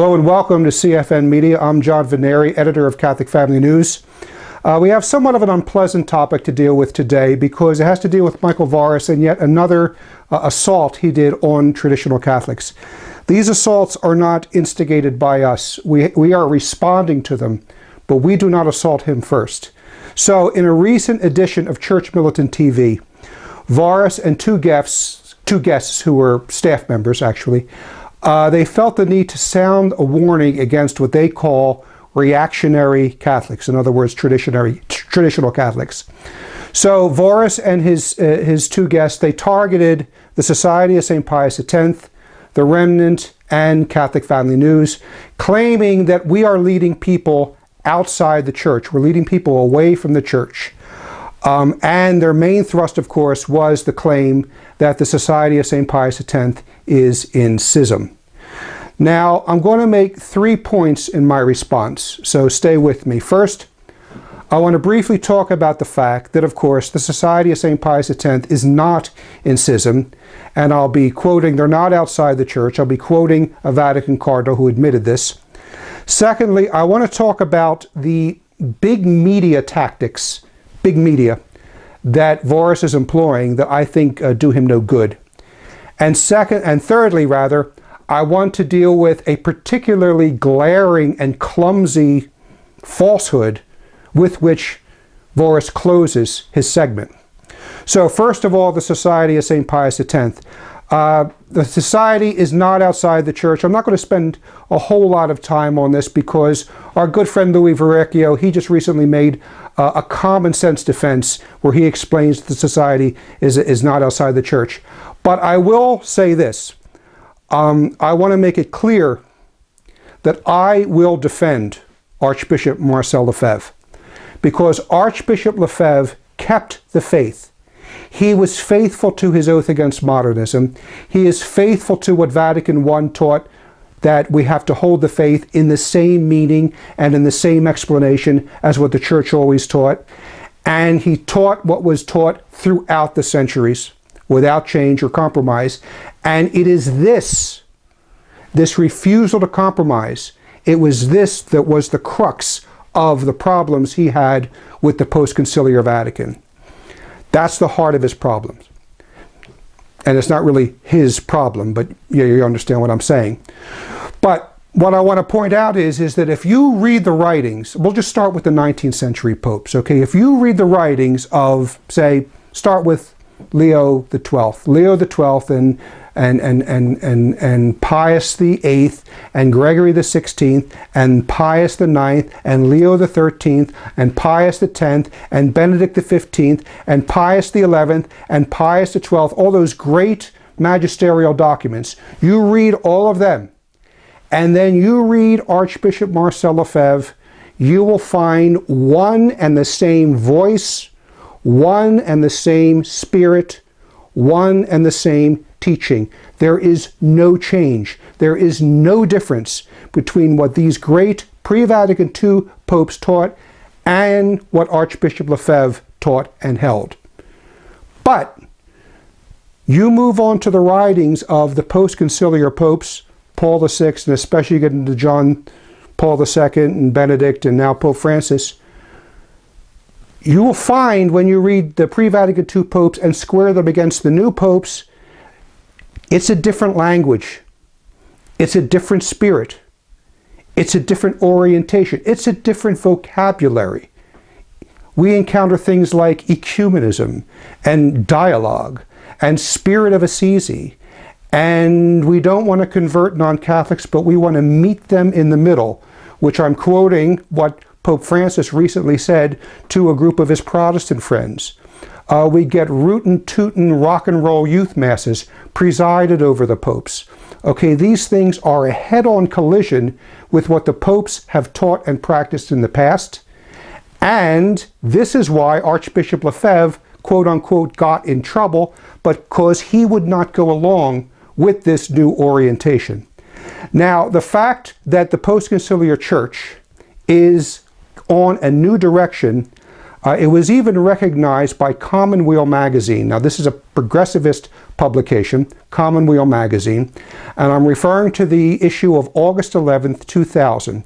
Hello and welcome to CFN Media. I'm John Veneri, editor of Catholic Family News. We have somewhat of an unpleasant topic to deal with today because it has to deal with Michael Voris and yet another assault he did on traditional Catholics. These assaults are not instigated by us. We are responding to them, but we do not assault him first. So in a recent edition of Church Militant TV, Voris and two guests who were staff members actually, they felt the need to sound a warning against what they call reactionary Catholics, in other words, traditional Catholics. So Voris and his two guests, they targeted the Society of St. Pius X, the Remnant, and Catholic Family News, claiming that we are leading people outside the church. We're leading people away from the church. And their main thrust, of course, was the claim that the Society of St. Pius X is in schism. Now, I'm going to make 3 points in my response, so stay with me. First, I want to briefly talk about the fact that, of course, the Society of St. Pius X is not in schism, and I'll be quoting, they're not outside the church, I'll be quoting a Vatican cardinal who admitted this. Secondly, I want to talk about the big media tactics, big media, that Voris is employing that I think do him no good. And thirdly, I want to deal with a particularly glaring and clumsy falsehood with which Voris closes his segment. So first of all, the Society of St. Pius X. The Society is not outside the church. I'm not going to spend a whole lot of time on this because our good friend Louis Verrecchio, he just recently made a common sense defense where he explains the Society is not outside the church. But I will say this. I want to make it clear that I will defend Archbishop Marcel Lefebvre because Archbishop Lefebvre kept the faith. He was faithful to his oath against modernism. He is faithful to what Vatican I taught, that we have to hold the faith in the same meaning and in the same explanation as what the church always taught. And he taught what was taught throughout the centuries without change or compromise. And it is this refusal to compromise, it was this that was the crux of the problems he had with the post-conciliar Vatican. That's the heart of his problems. And it's not really his problem, but you understand what I'm saying. But what I want to point out is that if you read the writings, we'll just start with the 19th century popes, okay? If you read the writings of, say, start with Leo XII and Pius VIII and Gregory XVI and Pius IX and Leo XIII and Pius X and Benedict XV and Pius XI and Pius XII, all those great magisterial documents. You read all of them and then you read Archbishop Marcel Lefebvre, you will find one and the same voice, one and the same spirit, one and the same teaching. There is no change. There is no difference between what these great pre-Vatican II popes taught and what Archbishop Lefebvre taught and held. But you move on to the writings of the post-conciliar popes, Paul VI, and especially get into John Paul II and Benedict and now Pope Francis, you will find when you read the pre-Vatican II popes and square them against the new popes, it's a different language. It's a different spirit. It's a different orientation. It's a different vocabulary. We encounter things like ecumenism and dialogue and spirit of Assisi. And we don't want to convert non-Catholics, but we want to meet them in the middle, which I'm quoting what Pope Francis recently said to a group of his Protestant friends. We get rootin' tootin' rock and roll youth masses presided over the popes. Okay, these things are a head-on collision with what the popes have taught and practiced in the past. And this is why Archbishop Lefebvre, quote unquote, got in trouble, because he would not go along with this new orientation. Now, the fact that the post-conciliar church is on a new direction It was even recognized by Commonweal magazine. Now, this is a progressivist publication, Commonweal magazine, and I'm referring to the issue of August 11th, 2000.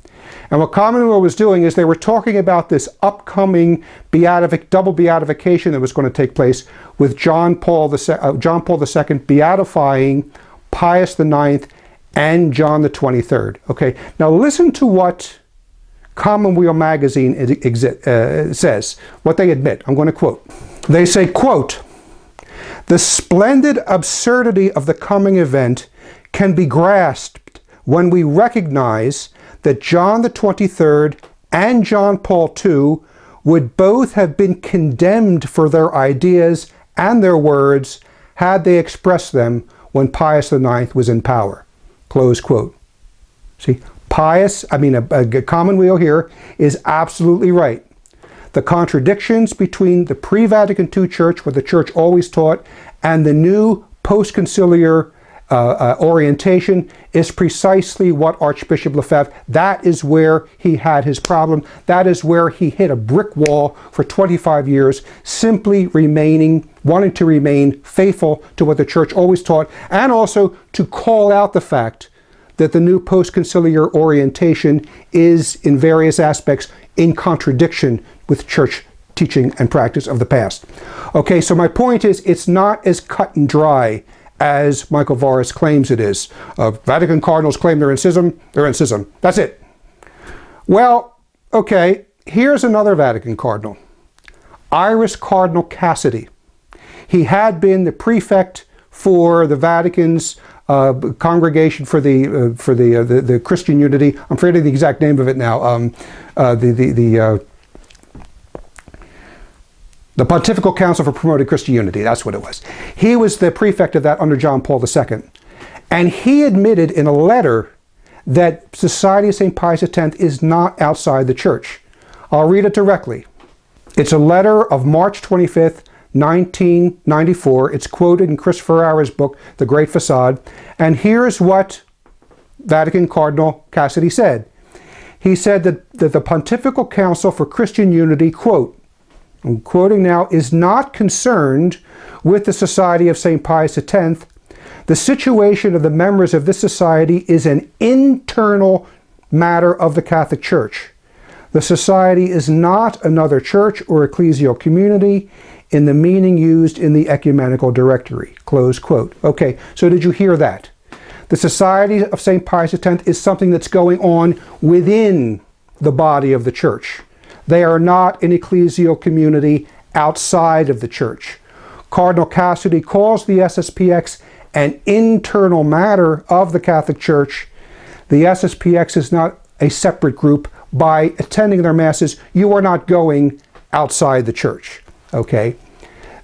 And what Commonweal was doing is they were talking about this upcoming double beatification that was going to take place with John Paul II beatifying Pius IX and John the 23rd. Okay, now listen to what Commonweal magazine says, what they admit. I'm going to quote. They say, quote, "The splendid absurdity of the coming event can be grasped when we recognize that John the 23rd and John Paul II would both have been condemned for their ideas and their words had they expressed them when Pius IX was in power." Close quote. See? Commonweal here is absolutely right. The contradictions between the pre-Vatican II church, what the church always taught, and the new post-conciliar orientation is precisely what Archbishop Lefebvre, that is where he had his problem. That is where he hit a brick wall for 25 years, simply wanting to remain faithful to what the church always taught, and also to call out the fact that the new post-conciliar orientation is, in various aspects, in contradiction with church teaching and practice of the past. Okay, so my point is, it's not as cut and dry as Michael Voris claims it is. Vatican cardinals claim they're in schism, they're in schism. That's it. Well, okay, here's another Vatican cardinal, Iris Cardinal Cassidy. He had been the prefect for the Vatican's Congregation for the Christian Unity. I'm forgetting the exact name of it now. The Pontifical Council for Promoting Christian Unity. That's what it was. He was the prefect of that under John Paul II, and he admitted in a letter that Society of St. Pius X is not outside the Church. I'll read it directly. It's a letter of March 25th. 1994. It's quoted in Christopher Ferrara's book, The Great Facade. And here's what Vatican Cardinal Cassidy said. He said that the Pontifical Council for Christian Unity, quote, I'm quoting now, is not concerned with the Society of St. Pius X. The situation of the members of this society is an internal matter of the Catholic Church. The society is not another church or ecclesial community in the meaning used in the ecumenical directory, close quote. Okay, so did you hear that? The Society of St. Pius X is something that's going on within the body of the church. They are not an ecclesial community outside of the church. Cardinal Cassidy calls the SSPX an internal matter of the Catholic Church. The SSPX is not a separate group. By attending their masses, you are not going outside the church. Okay.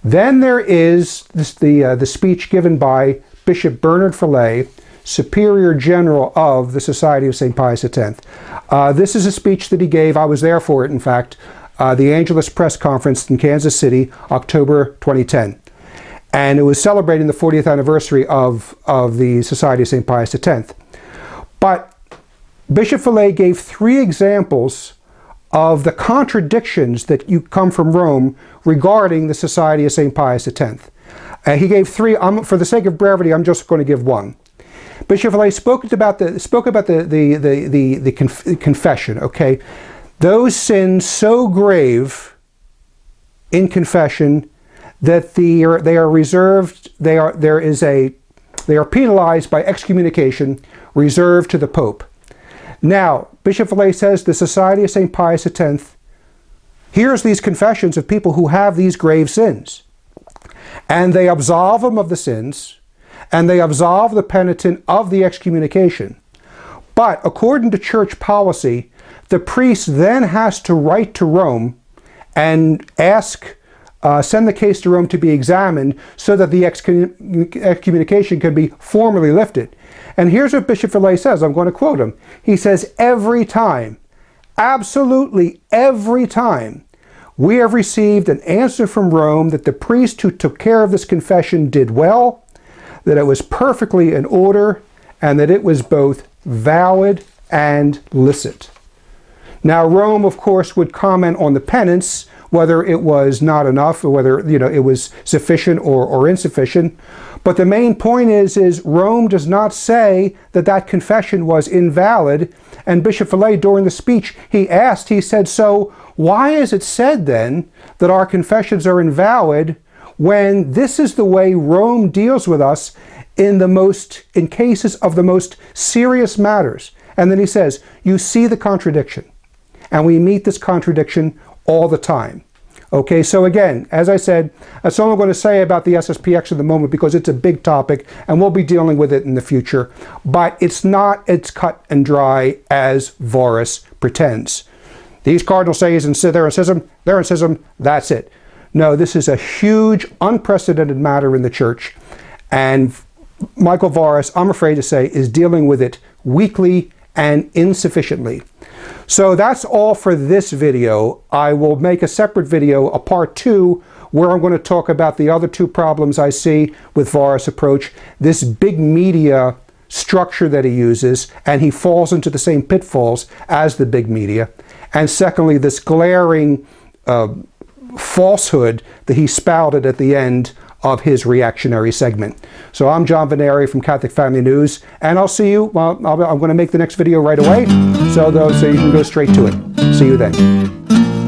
Then there is the speech given by Bishop Bernard Fillet, Superior General of the Society of St. Pius X. This is a speech that he gave. I was there for it, in fact, the Angelus Press Conference in Kansas City, October 2010. And it was celebrating the 40th anniversary of the Society of St. Pius X. But Bishop Fillet gave 3 examples of the contradictions that you come from Rome regarding the Society of St. Pius X. He gave 3. For the sake of brevity, I'm just going to give 1. Bishop Fillet spoke about the confession. Okay, those sins so grave in confession that they are penalized by excommunication reserved to the Pope. Now, Bishop Fillet says the Society of St. Pius X hears these confessions of people who have these grave sins, and they absolve them of the sins, and they absolve the penitent of the excommunication. But according to church policy, the priest then has to write to Rome and send the case to Rome to be examined so that the excommunication can be formally lifted. And here's what Bishop Fillet says. I'm going to quote him. He says, every time, absolutely every time, we have received an answer from Rome that the priest who took care of this confession did well, that it was perfectly in order, and that it was both valid and licit. Now, Rome, of course, would comment on the penance, whether it was not enough or whether, it was sufficient or insufficient. But the main point is Rome does not say that that confession was invalid. And Bishop Villay, during the speech, he said, so why is it said then that our confessions are invalid when this is the way Rome deals with us in cases of the most serious matters? And then he says, you see the contradiction. And we meet this contradiction all the time. Okay, so again, as I said, that's all I'm going to say about the SSPX at the moment because it's a big topic and we'll be dealing with it in the future. But it's not as cut and dry as Voris pretends. These cardinals say they're in schism, that's it. No, this is a huge, unprecedented matter in the church. And Michael Voris, I'm afraid to say, is dealing with it weakly and insufficiently. So that's all for this video. I will make a separate video, a part 2, where I'm going to talk about the other 2 problems I see with Voris' approach, this big media structure that he uses, and he falls into the same pitfalls as the big media. And secondly, this glaring falsehood that he spouted at the end of his reactionary segment. So I'm John Veneri from Catholic Family News, and I'll see you, I'm going to make the next video right away, so you can go straight to it. See you then.